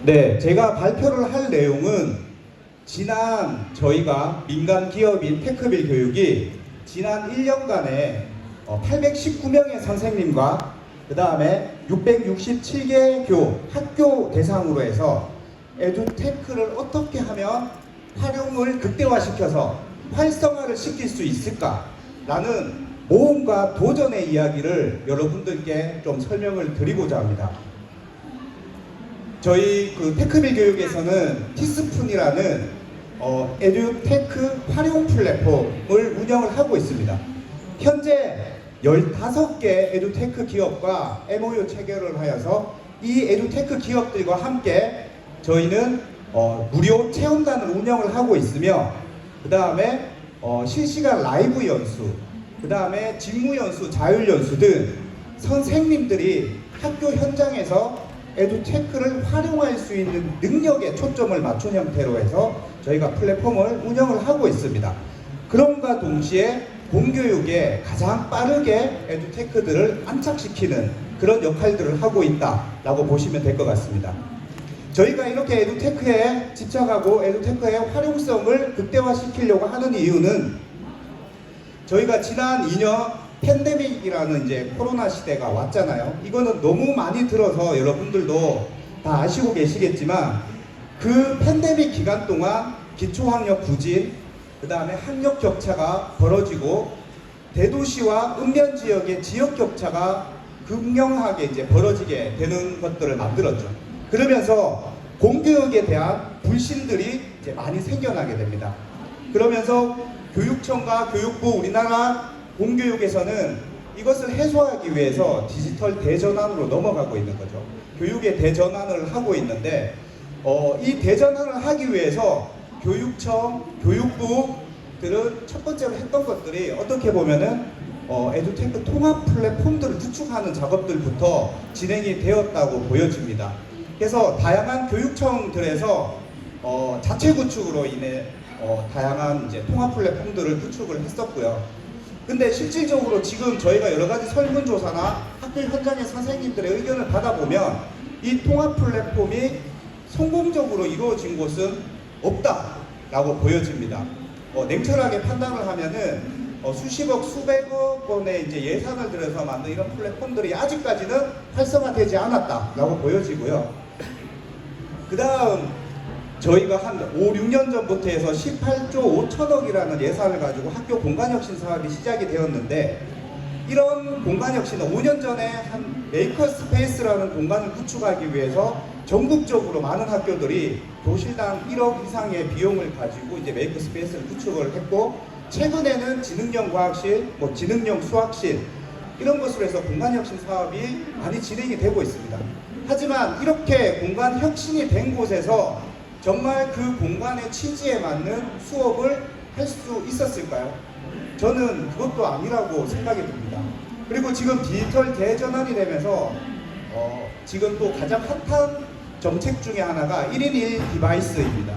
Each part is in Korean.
네, 제가 발표를 할 내용은 지난 저희가 민간 기업인 테크빌 교육이 지난 1년간에 819명의 선생님과 그 다음에 667개 학교 대상으로 해서 에듀테크를 어떻게 하면 활용을 극대화시켜서 활성화를 시킬 수 있을까라는 모험과 도전의 이야기를 여러분들께 좀 설명을 드리고자 합니다. 저희 테크빌 교육에서는 티스푼이라는 에듀테크 활용 플랫폼을 운영을 하고 있습니다. 현재 15개 에듀테크 기업과 MOU 체결을 하여서 이 에듀테크 기업들과 함께 저희는 무료 체험단을 운영을 하고 있으며 그 다음에 실시간 라이브 연수, 그 다음에 직무 연수, 자율 연수 등 선생님들이 학교 현장에서 에듀테크를 활용할 수 있는 능력에 초점을 맞춘 형태로 해서 저희가 플랫폼을 운영을 하고 있습니다. 그럼과 동시에 공교육에 가장 빠르게 에듀테크들을 안착시키는 그런 역할들을 하고 있다라고 보시면 될 것 같습니다. 저희가 이렇게 에듀테크에 집착하고 에듀테크의 활용성을 극대화시키려고 하는 이유는 저희가 지난 2년 팬데믹이라는 이제 코로나 시대가 왔잖아요. 이거는 너무 많이 들어서 여러분들도 다 아시고 계시겠지만 그 팬데믹 기간 동안 기초학력 부진, 그 다음에 학력 격차가 벌어지고 대도시와 읍면 지역의 지역 격차가 극명하게 이제 벌어지게 되는 것들을 만들었죠. 그러면서 공교육에 대한 불신들이 이제 많이 생겨나게 됩니다. 그러면서 교육청과 교육부, 우리나라 공교육에서는 이것을 해소하기 위해서 디지털 대전환으로 넘어가고 있는 거죠. 교육의 대전환을 하고 있는데 이 대전환을 하기 위해서 교육청, 교육부들은 첫 번째로 했던 것들이 어떻게 보면은 에듀테크 통합 플랫폼들을 구축하는 작업들부터 진행이 되었다고 보여집니다. 그래서 다양한 교육청들에서 자체 구축으로 인해 다양한 이제 통합 플랫폼들을 구축을 했었고요. 근데 실질적으로 지금 저희가 여러 가지 설문조사나 학교 현장의 선생님들의 의견을 받아보면 이 통합 플랫폼이 성공적으로 이루어진 곳은 없다라고 보여집니다. 냉철하게 판단을 하면은 수십억, 수백억 원의 이제 예산을 들여서 만든 이런 플랫폼들이 아직까지는 활성화되지 않았다라고 보여지고요. 그 다음 저희가 한 5, 6년 전부터 해서 18조 5천억이라는 예산을 가지고 학교 공간혁신 사업이 시작이 되었는데 이런 공간혁신은 5년 전에 한 메이커스페이스라는 공간을 구축하기 위해서 전국적으로 많은 학교들이 교실당 1억 이상의 비용을 가지고 이제 메이커스페이스를 구축을 했고 최근에는 지능형 과학실, 지능형 수학실 이런 것으로 해서 공간혁신 사업이 많이 진행이 되고 있습니다. 하지만 이렇게 공간혁신이 된 곳에서 정말 그 공간의 취지에 맞는 수업을 할 수 있었을까요? 저는 그것도 아니라고 생각이 듭니다. 그리고 지금 디지털 대전환이 되면서 지금 또 가장 핫한 정책 중에 하나가 1인 1 디바이스입니다.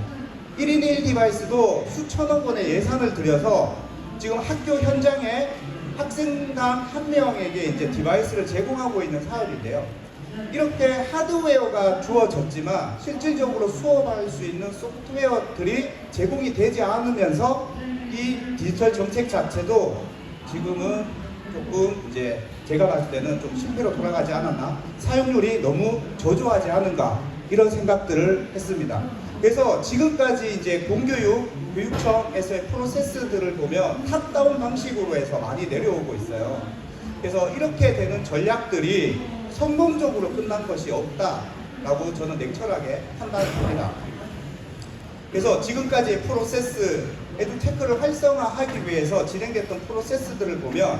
1인 1 디바이스도 수천억 원의 예산을 들여서 지금 학교 현장에 학생당 한 명에게 이제 디바이스를 제공하고 있는 사업인데요. 이렇게 하드웨어가 주어졌지만 실질적으로 수업할 수 있는 소프트웨어들이 제공이 되지 않으면서 이 디지털 정책 자체도 지금은 조금 이제 제가 봤을 때는 좀 실패로 돌아가지 않았나, 사용률이 너무 저조하지 않은가 이런 생각들을 했습니다. 그래서 지금까지 이제 공교육, 교육청에서의 프로세스들을 보면 탑다운 방식으로 해서 많이 내려오고 있어요. 그래서 이렇게 되는 전략들이 성공적으로 끝난 것이 없다라고 저는 냉철하게 판단합니다. 그래서 지금까지의 프로세스, 에듀테크를 활성화하기 위해서 진행됐던 프로세스들을 보면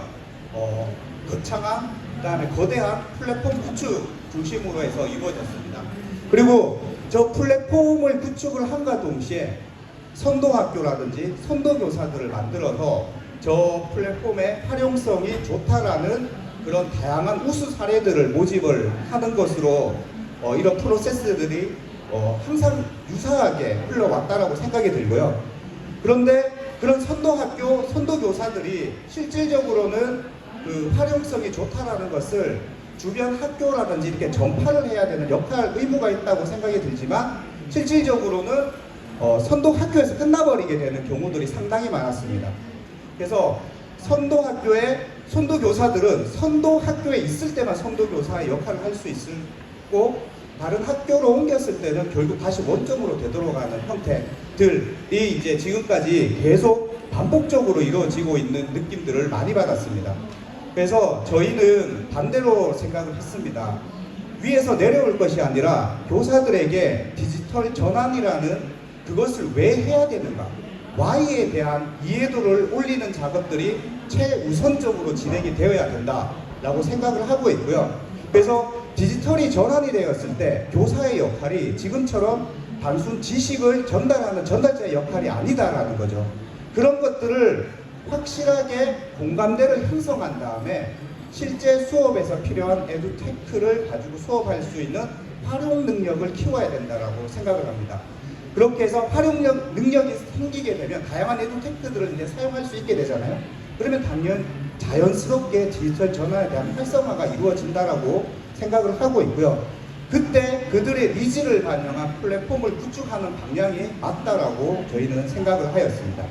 거창한, 그 다음에 거대한 플랫폼 구축 중심으로 해서 이루어졌습니다. 그리고 저 플랫폼을 구축을 함과 동시에 선도학교라든지 선도교사들을 만들어서 저 플랫폼의 활용성이 좋다라는 그런 다양한 우수 사례들을 모집을 하는 것으로 이런 프로세스들이 항상 유사하게 흘러왔다라고 생각이 들고요. 그런데 그런 선도학교, 선도교사들이 실질적으로는 그 활용성이 좋다라는 것을 주변 학교라든지 이렇게 전파를 해야 되는 역할, 의무가 있다고 생각이 들지만 실질적으로는 선도 학교에서 끝나버리게 되는 경우들이 상당히 많았습니다. 그래서 선도 학교의 선도 교사들은 선도 학교에 있을 때만 선도 교사의 역할을 할 수 있고 다른 학교로 옮겼을 때는 결국 다시 원점으로 되돌아가는 형태들이 이제 지금까지 계속 반복적으로 이루어지고 있는 느낌들을 많이 받았습니다. 그래서 저희는 반대로 생각을 했습니다. 위에서 내려올 것이 아니라 교사들에게 디지털 전환이라는 그것을 왜 해야 되는가, Y에 대한 이해도를 올리는 작업들이 최우선적으로 진행이 되어야 된다라고 생각을 하고 있고요. 그래서 디지털이 전환이 되었을 때 교사의 역할이 지금처럼 단순 지식을 전달하는 전달자의 역할이 아니다라는 거죠. 그런 것들을 확실하게 공감대를 형성한 다음에 실제 수업에서 필요한 에듀테크를 가지고 수업할 수 있는 활용 능력을 키워야 된다라고 생각을 합니다. 그렇게 해서 활용 능력이 생기게 되면 다양한 에듀테크들을 이제 사용할 수 있게 되잖아요. 그러면 당연 자연스럽게 디지털 전환에 대한 활성화가 이루어진다라고 생각을 하고 있고요. 그때 그들의 니즈를 반영한 플랫폼을 구축하는 방향이 맞다라고 저희는 생각을 하였습니다.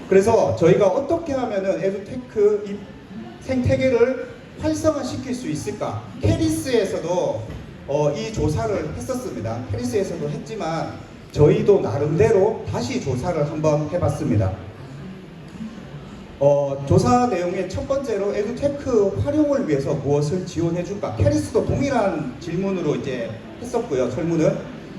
그래서 저희가 어떻게 하면은 에듀테크 이 생태계를 활성화시킬 수 있을까? 캐리스에서도 이 조사를 했었습니다. 캐리스에서도 했지만 저희도 나름대로 다시 조사를 한번 해봤습니다. 조사 내용의 첫 번째로 에듀테크 활용을 위해서 무엇을 지원해줄까? 캐리스도 동일한 질문으로 이제 했었고요. 설문은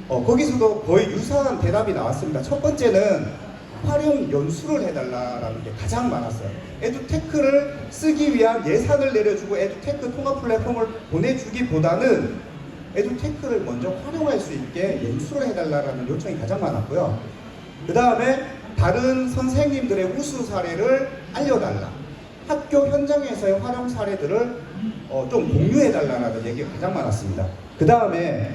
거기서도 거의 유사한 대답이 나왔습니다. 첫 번째는 활용 연수를 해달라는 게 가장 많았어요. 에듀테크를 쓰기 위한 예산을 내려주고 에듀테크 통합 플랫폼을 보내주기보다는 에듀테크를 먼저 활용할 수 있게 연수를 해달라는 요청이 가장 많았고요. 그 다음에 다른 선생님들의 우수 사례를 알려달라. 학교 현장에서의 활용 사례들을 좀 공유해달라는 얘기가 가장 많았습니다. 그 다음에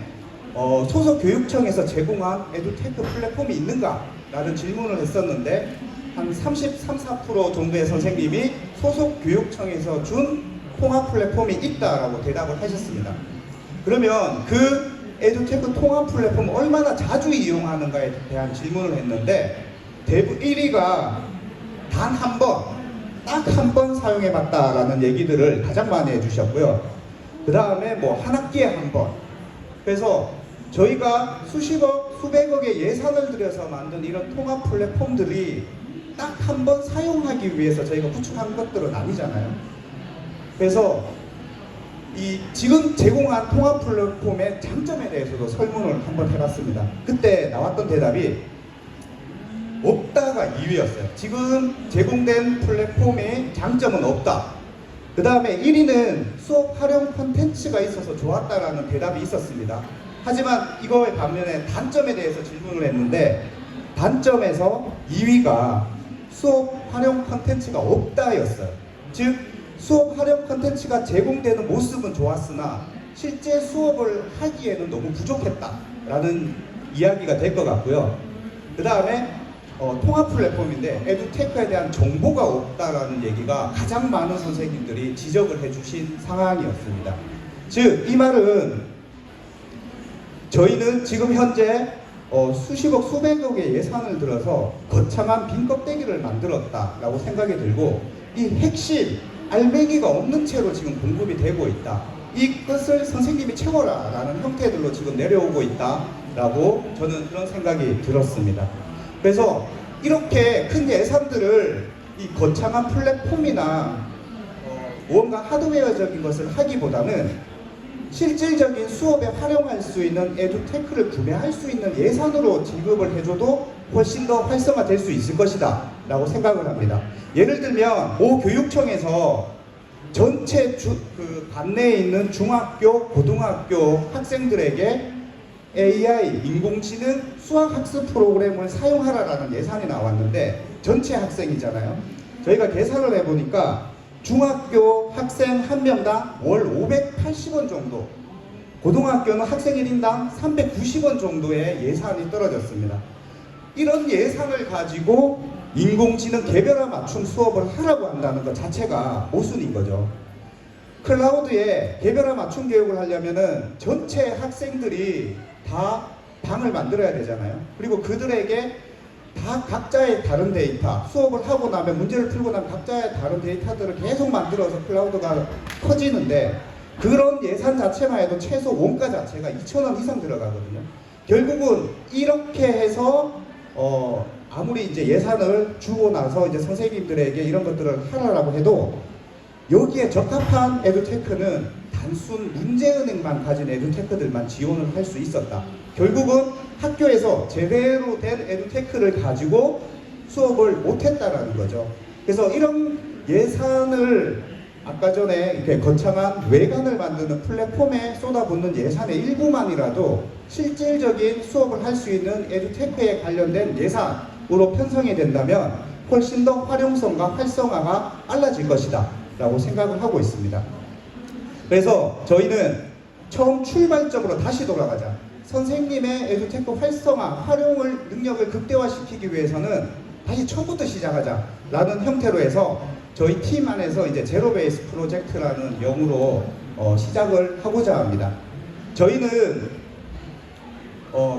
소속 교육청에서 제공한 에듀테크 플랫폼이 있는가? 라는 질문을 했었는데 한 33, 4% 정도의 선생님이 소속 교육청에서 준 통합 플랫폼이 있다라고 대답을 하셨습니다. 그러면 그 에듀테크 통합 플랫폼을 얼마나 자주 이용하는가에 대한 질문을 했는데 대부분 1위가 단 한 번, 딱 한 번 사용해 봤다라는 얘기들을 가장 많이 해주셨고요. 그 다음에 뭐 한 학기에 한 번. 그래서 저희가 수십억, 수백억의 예산을 들여서 만든 이런 통합 플랫폼들이 딱 한 번 사용하기 위해서 저희가 구축한 것들은 아니잖아요. 그래서 이 지금 제공한 통합 플랫폼의 장점에 대해서도 설문을 한번 해봤습니다. 그때 나왔던 대답이 없다가 2위였어요. 지금 제공된 플랫폼의 장점은 없다. 그 다음에 1위는 수업 활용 콘텐츠가 있어서 좋았다라는 대답이 있었습니다. 하지만 이거의 반면에 단점에 대해서 질문을 했는데 단점에서 2위가 수업 활용 콘텐츠가 없다였어요. 즉 수업 활용 콘텐츠가 제공되는 모습은 좋았으나 실제 수업을 하기에는 너무 부족했다라는 이야기가 될 것 같고요. 그 다음에 통합 플랫폼인데 에듀테크에 대한 정보가 없다라는 얘기가 가장 많은 선생님들이 지적을 해주신 상황이었습니다. 즉 이 말은 저희는 지금 현재 수십억 수백억의 예산을 들어서 거창한 빈 껍데기를 만들었다라고 생각이 들고 이 핵심 알맹이가 없는 채로 지금 공급이 되고 있다. 이것을 선생님이 채워라 라는 형태들로 지금 내려오고 있다라고 저는 그런 생각이 들었습니다. 그래서 이렇게 큰 예산들을 이 거창한 플랫폼이나 무언가 하드웨어적인 것을 하기보다는 실질적인 수업에 활용할 수 있는 에듀테크를 구매할 수 있는 예산으로 지급을 해줘도 훨씬 더 활성화될 수 있을 것이다 라고 생각을 합니다. 예를 들면 모 교육청에서 전체 그 반내에 있는 중학교, 고등학교 학생들에게 AI, 인공지능 수학학습 프로그램을 사용하라라는 예산이 나왔는데 전체 학생이잖아요. 저희가 계산을 해보니까 중학교 학생 한 명당 월 580원 정도, 고등학교는 학생 1인당 390원 정도의 예산이 떨어졌습니다. 이런 예산을 가지고 인공지능 개별화 맞춤 수업을 하라고 한다는 것 자체가 모순인 거죠. 클라우드에 개별화 맞춤 교육을 하려면은 전체 학생들이 다 방을 만들어야 되잖아요. 그리고 그들에게 다 각자의 다른 데이터, 수업을 하고 나면 문제를 풀고 나면 각자의 다른 데이터들을 계속 만들어서 클라우드가 커지는데, 그런 예산 자체만 해도 최소 원가 자체가 2,000원 이상 들어가거든요. 결국은 이렇게 해서 아무리 이제 예산을 주고 나서 이제 선생님들에게 이런 것들을 하라고 해도 여기에 적합한 에듀테크는 단순 문제은행만 가진 에듀테크들만 지원을 할 수 있었다. 결국은 학교에서 제대로 된 에듀테크를 가지고 수업을 못했다라는 거죠. 그래서 이런 예산을 아까 전에 이렇게 거창한 외관을 만드는 플랫폼에 쏟아붓는 예산의 일부만이라도 실질적인 수업을 할 수 있는 에듀테크에 관련된 예산으로 편성이 된다면 훨씬 더 활용성과 활성화가 빨라질 것이다 라고 생각을 하고 있습니다. 그래서 저희는 처음 출발점으로 다시 돌아가자. 선생님의 에듀테크 활성화, 활용을 능력을 극대화시키기 위해서는 다시 처음부터 시작하자 라는 형태로 해서 저희 팀 안에서 이제 제로 베이스 프로젝트라는 명으로 시작을 하고자 합니다. 저희는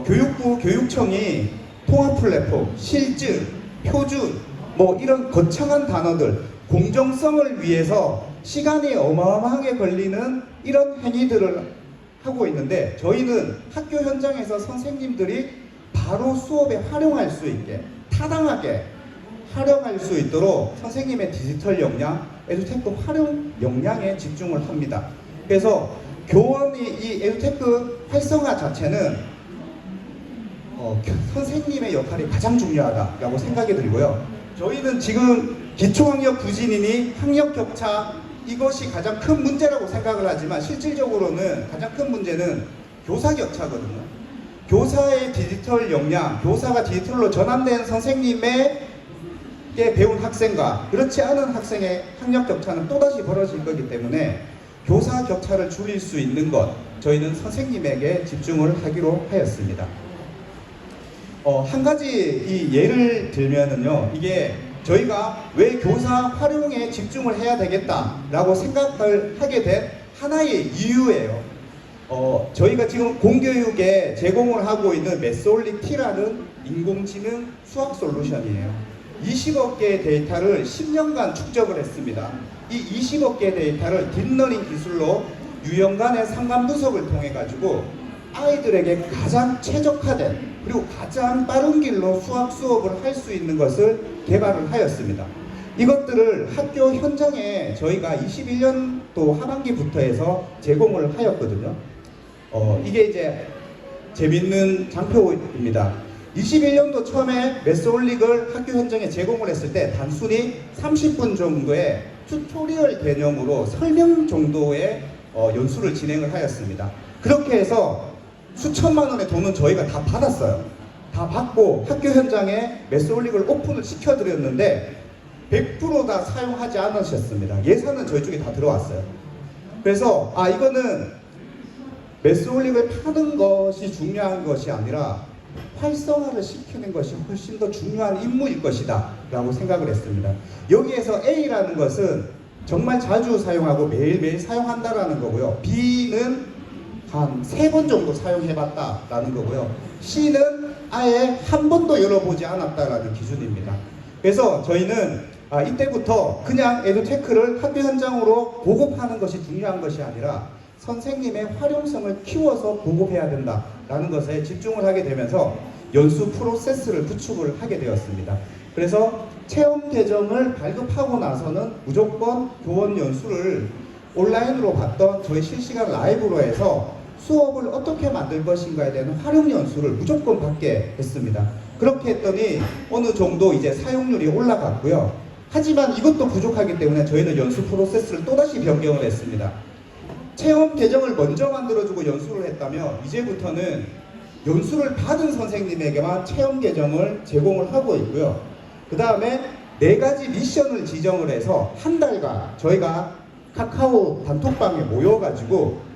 교육부 교육청이 통합 플랫폼, 실증, 표준 뭐 이런 거창한 단어들, 공정성을 위해서 시간이 어마어마하게 걸리는 이런 행위들을 하고 있는데, 저희는 학교 현장에서 선생님들이 바로 수업에 활용할 수 있게, 타당하게 활용할 수 있도록 선생님의 디지털 역량, 에듀테크 활용 역량에 집중을 합니다. 그래서 교원이 이 에듀테크 활성화 자체는 선생님의 역할이 가장 중요하다라고 생각이 들고요. 저희는 지금 기초학력 부진이니 학력 격차, 이것이 가장 큰 문제라고 생각을 하지만 실질적으로는 가장 큰 문제는 교사 격차거든요. 교사의 디지털 역량, 교사가 디지털로 전환된 선생님의 배운 학생과 그렇지 않은 학생의 학력 격차는 또다시 벌어질 거기 때문에 교사 격차를 줄일 수 있는 것, 저희는 선생님에게 집중을 하기로 하였습니다. 한 가지 이 예를 들면은요, 이게 저희가 왜 교사 활용에 집중을 해야 되겠다라고 생각을 하게 된 하나의 이유예요. 저희가 지금 공교육에 제공을 하고 있는 메소리티라는 인공지능 수학 솔루션이에요. 20억 개의 데이터를 10년간 축적을 했습니다. 이 20억 개의 데이터를 딥러닝 기술로 유형간의 상관 분석을 통해 가지고 아이들에게 가장 최적화된 그리고 가장 빠른 길로 수학 수업을 할 수 있는 것을 개발을 하였습니다. 이것들을 학교 현장에 저희가 21년도 하반기부터 해서 제공을 하였거든요. 이게 이제 재밌는 장표입니다. 21년도 처음에 메소올릭을 학교 현장에 제공을 했을 때 단순히 30분 정도의 튜토리얼 개념으로 설명 정도의 연수를 진행을 하였습니다. 그렇게 해서 수천만 원의 돈은 저희가 다 받았어요. 다 받고 학교 현장에 메소올릭을 오픈을 시켜드렸는데 100% 다 사용하지 않으셨습니다. 예산은 저희 쪽에 다 들어왔어요. 그래서 이거는 메소올릭을 파는 것이 중요한 것이 아니라 활성화를 시키는 것이 훨씬 더 중요한 임무일 것이다 라고 생각을 했습니다. 여기에서 A라는 것은 정말 자주 사용하고 매일매일 사용한다라는 거고요. B는 한 3번 정도 사용해봤다 라는 거고요. C는 아예 한 번도 열어보지 않았다라는 기준입니다. 그래서 저희는 이때부터 그냥 에듀테크를 학교 현장으로 보급하는 것이 중요한 것이 아니라 선생님의 활용성을 키워서 보급해야 된다라는 것에 집중을 하게 되면서 연수 프로세스를 구축을 하게 되었습니다. 그래서 체험 계정을 발급하고 나서는 무조건 교원 연수를 온라인으로 봤던 저희 실시간 라이브로 해서 수업을 어떻게 만들 것인가에 대한 활용 연수를 무조건 받게 했습니다. 그렇게 했더니 어느 정도 이제 사용률이 올라갔고요. 하지만 이것도 부족하기 때문에 저희는 연수 프로세스를 또다시 변경을 했습니다. 체험 계정을 먼저 만들어주고 연수를 했다면 이제부터는 연수를 받은 선생님에게만 체험 계정을 제공을 하고 있고요. 그 다음에 4가지 미션을 지정을 해서 한 달간 저희가 카카오 단톡방에 모여가지고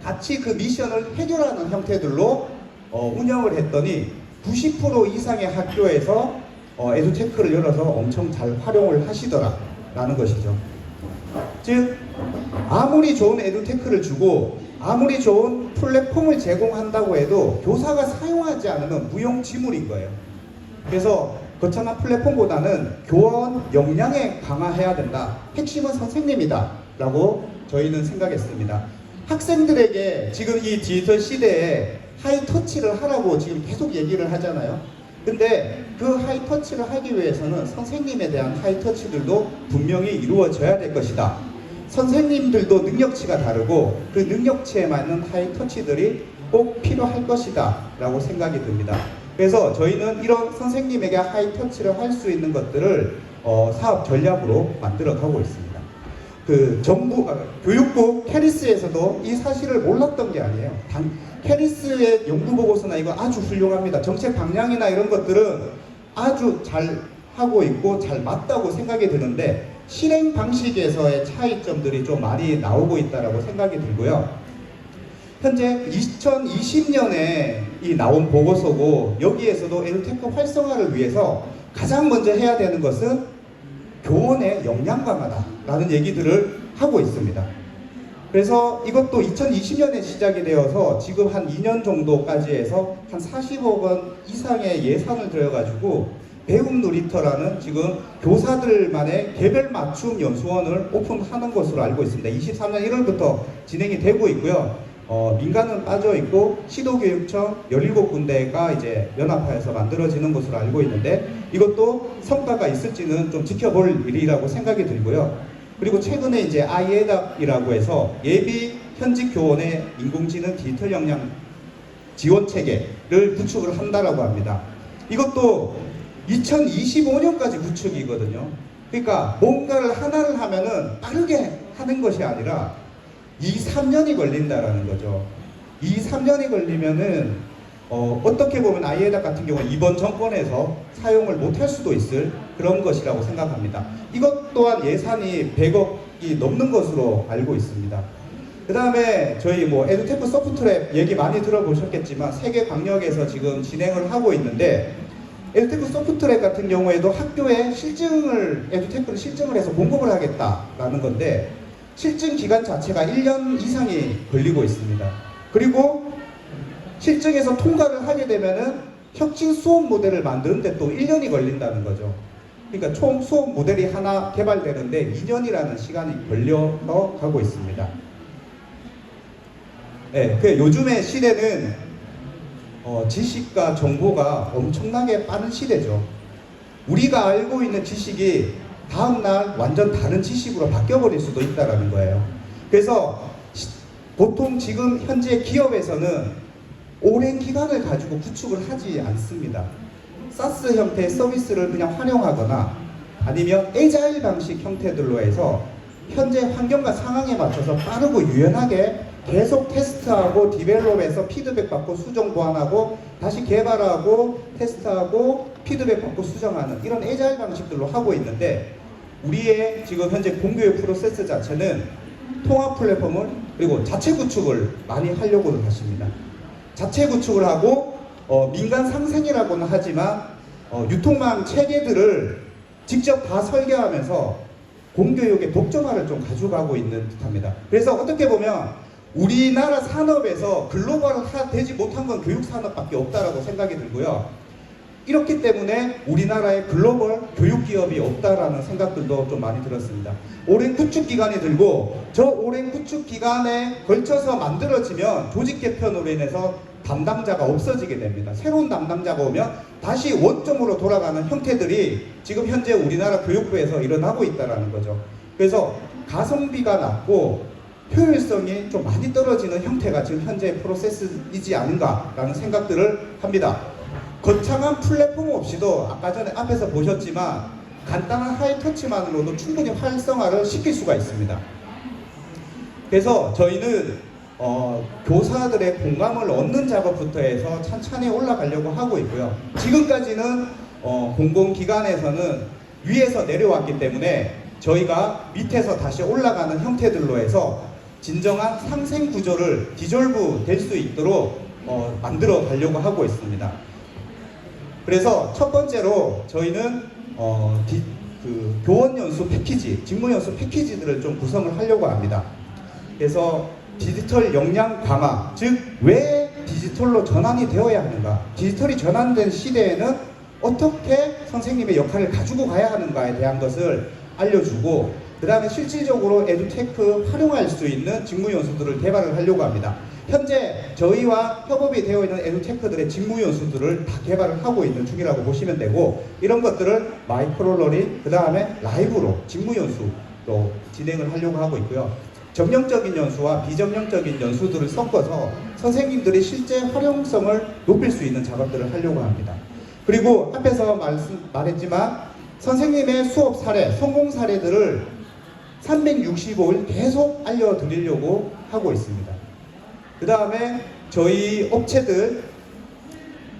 같이 그 미션을 해결하는 형태들로 운영을 했더니 90% 이상의 학교에서 에듀테크를 열어서 엄청 잘 활용을 하시더라라는 것이죠. 즉 아무리 좋은 에듀테크를 주고 아무리 좋은 플랫폼을 제공한다고 해도 교사가 사용하지 않으면 무용지물인 거예요. 그래서 거창한 플랫폼보다는 교원 역량에 강화해야 된다. 핵심은 선생님이다 라고 저희는 생각했습니다. 학생들에게 지금 이 디지털 시대에 하이터치를 하라고 지금 계속 얘기를 하잖아요. 근데 그 하이터치를 하기 위해서는 선생님에 대한 하이터치들도 분명히 이루어져야 될 것이다. 선생님들도 능력치가 다르고 그 능력치에 맞는 하이터치들이 꼭 필요할 것이다 라고 생각이 듭니다. 그래서 저희는 이런 선생님에게 하이터치를 할 수 있는 것들을 사업 전략으로 만들어 가고 있습니다. 교육부 캐리스에서도 이 사실을 몰랐던 게 아니에요. 캐리스의 연구보고서나 이거 아주 훌륭합니다. 정책 방향이나 이런 것들은 아주 잘 하고 있고 잘 맞다고 생각이 드는데 실행 방식에서의 차이점들이 좀 많이 나오고 있다고 생각이 들고요. 현재 2020년에 나온 보고서고 여기에서도 에듀테크 활성화를 위해서 가장 먼저 해야 되는 것은 교원의 역량 강화다라는 얘기들을 하고 있습니다. 그래서 이것도 2020년에 시작이 되어서 지금 한 2년 정도까지 해서 한 40억 원 이상의 예산을 들여가지고 배움 놀이터라는 지금 교사들만의 개별 맞춤 연수원을 오픈하는 것으로 알고 있습니다. 23년 1월부터 진행이 되고 있고요. 민간은 빠져 있고 시도교육청 17군데가 이제 연합하여서 만들어지는 것으로 알고 있는데 이것도 성과가 있을지는 좀 지켜볼 일이라고 생각이 들고요. 그리고 최근에 이제 아이에답이라고 해서 예비 현직 교원의 인공지능 디지털 역량 지원 체계를 구축을 한다라고 합니다. 이것도 2025년까지 구축이거든요. 그러니까 뭔가를 하나를 하면은 빠르게 하는 것이 아니라 2-3년이 걸린다라는 거죠. 2-3년이 걸리면은 어떻게 보면 아이에답 같은 경우는 이번 정권에서 사용을 못할 수도 있을 그런 것이라고 생각합니다. 이것 또한 예산이 100억이 넘는 것으로 알고 있습니다. 그 다음에 저희 에듀테크 소프트랩 얘기 많이 들어보셨겠지만 세계 강력에서 지금 진행을 하고 있는데 에듀테크 소프트랩 같은 경우에도 학교에 에듀테크를 실증을 해서 공급을 하겠다라는 건데 실증 기간 자체가 1년 이상이 걸리고 있습니다. 그리고 실증에서 통과를 하게 되면은 혁신 수업 모델을 만드는데 또 1년이 걸린다는 거죠. 그러니까 총 수업 모델이 하나 개발되는데 2년이라는 시간이 걸려서 가고 있습니다. 네, 요즘의 시대는 지식과 정보가 엄청나게 빠른 시대죠. 우리가 알고 있는 지식이 다음날 완전 다른 지식으로 바뀌어버릴 수도 있다는 거예요. 그래서 보통 지금 현재 기업에서는 오랜 기간을 가지고 구축을 하지 않습니다. 사스 형태의 서비스를 그냥 활용하거나 아니면 에자일 방식 형태들로 해서 현재 환경과 상황에 맞춰서 빠르고 유연하게 계속 테스트하고 디벨롭해서 피드백 받고 수정 보완하고 다시 개발하고 테스트하고 피드백 받고 수정하는 이런 에자일 방식들로 하고 있는데 우리의 지금 현재 공교육 프로세스 자체는 통합 플랫폼을 그리고 자체 구축을 많이 하려고는 하십니다. 자체 구축을 하고 민간 상생이라고는 하지만 유통망 체계들을 직접 다 설계하면서 공교육의 독점화를 좀 가져가고 있는 듯합니다. 그래서 어떻게 보면 우리나라 산업에서 글로벌화 되지 못한 건 교육 산업밖에 없다라고 생각이 들고요. 이렇기 때문에 우리나라에 글로벌 교육 기업이 없다라는 생각들도 좀 많이 들었습니다. 오랜 구축 기간이 들고 저 오랜 구축 기간에 걸쳐서 만들어지면 조직 개편으로 인해서 담당자가 없어지게 됩니다. 새로운 담당자가 오면 다시 원점으로 돌아가는 형태들이 지금 현재 우리나라 교육부에서 일어나고 있다는 거죠. 그래서 가성비가 낮고 효율성이 좀 많이 떨어지는 형태가 지금 현재 프로세스이지 않은가라는 생각들을 합니다. 거창한 플랫폼 없이도 아까 전에 앞에서 보셨지만 간단한 하이터치만으로도 충분히 활성화를 시킬 수가 있습니다. 그래서 저희는 교사들의 공감을 얻는 작업부터 해서 천천히 올라가려고 하고 있고요. 지금까지는 공공기관에서는 위에서 내려왔기 때문에 저희가 밑에서 다시 올라가는 형태들로 해서 진정한 상생 구조를 디졸브 될 수 있도록 만들어 가려고 하고 있습니다. 그래서 첫 번째로 저희는 교원 연수 패키지, 직무 연수 패키지들을 좀 구성을 하려고 합니다. 그래서 디지털 역량 강화, 즉 왜 디지털로 전환이 되어야 하는가, 디지털이 전환된 시대에는 어떻게 선생님의 역할을 가지고 가야 하는가에 대한 것을 알려주고, 그 다음에 실질적으로 에듀테크 활용할 수 있는 직무 연수들을 개발을 하려고 합니다. 현재 저희와 협업이 되어 있는 에듀테크들의 직무 연수들을 다 개발을 하고 있는 중이라고 보시면 되고, 이런 것들을 마이크로러닝, 그 다음에 라이브로 직무 연수로 진행을 하려고 하고 있고요. 정령적인 연수와 비정령적인 연수들을 섞어서 선생님들이 실제 활용성을 높일 수 있는 작업들을 하려고 합니다. 그리고 앞에서 말했지만 선생님의 수업 사례, 성공 사례들을 365일 계속 알려드리려고 하고 있습니다. 그 다음에 저희 업체들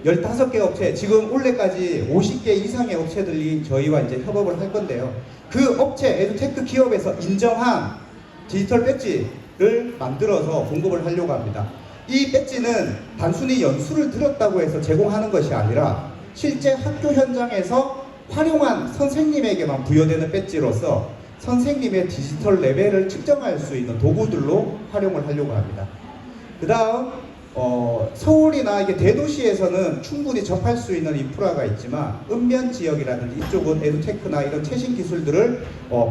15개 업체, 지금 올해까지 50개 이상의 업체들이 저희와 이제 협업을 할 건데요. 그 업체, 에듀테크 기업에서 인정한 디지털 배지를 만들어서 공급을 하려고 합니다. 이 배지는 단순히 연수를 들었다고 해서 제공하는 것이 아니라 실제 학교 현장에서 활용한 선생님에게만 부여되는 배지로서 선생님의 디지털 레벨을 측정할 수 있는 도구들로 활용을 하려고 합니다. 그 다음 서울이나 이게 대도시에서는 충분히 접할 수 있는 인프라가 있지만 읍면 지역이라든지 이쪽은 에듀테크나 이런 최신 기술들을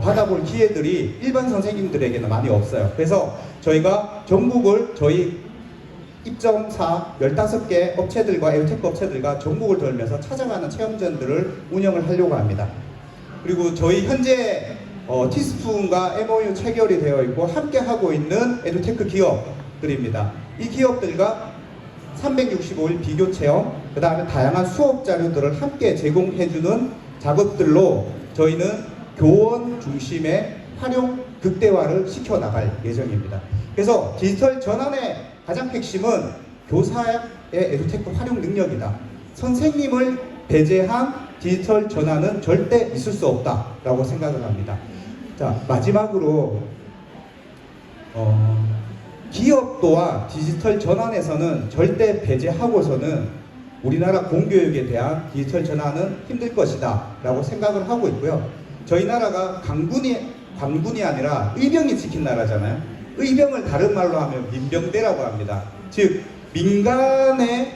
받아볼 기회들이 일반 선생님들에게는 많이 없어요. 그래서 저희가 전국을 저희 입점사 15개 업체들과 에듀테크 업체들과 전국을 돌면서 찾아가는 체험전들을 운영을 하려고 합니다. 그리고 저희 현재 티스푼과 MOU 체결이 되어 있고 함께 하고 있는 에듀테크 기업들입니다. 이 기업들과 365일 비교 체험, 그 다음에 다양한 수업 자료들을 함께 제공해주는 작업들로 저희는 교원 중심의 활용 극대화를 시켜나갈 예정입니다. 그래서 디지털 전환의 가장 핵심은 교사의 에듀테크 활용 능력이다. 선생님을 배제한 디지털 전환은 절대 있을 수 없다라고 생각을 합니다. 자, 마지막으로 기업도와 디지털 전환에서는 절대 배제하고서는 우리나라 공교육에 대한 디지털 전환은 힘들 것이다 라고 생각을 하고 있고요. 저희 나라가 관군이 아니라 의병이 지킨 나라잖아요. 의병을 다른 말로 하면 민병대라고 합니다. 즉 민간의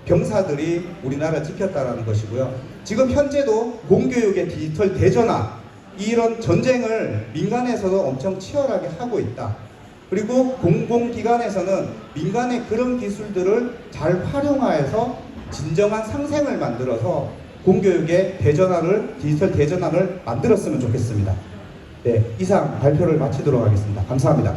병사들이 우리나라를 지켰다라는 것이고요. 지금 현재도 공교육의 디지털 대전환, 이런 전쟁을 민간에서도 엄청 치열하게 하고 있다. 그리고 공공기관에서는 민간의 그런 기술들을 잘 활용하여서 진정한 상생을 만들어서 공교육의 대전환을, 디지털 대전환을 만들었으면 좋겠습니다. 네, 이상 발표를 마치도록 하겠습니다. 감사합니다.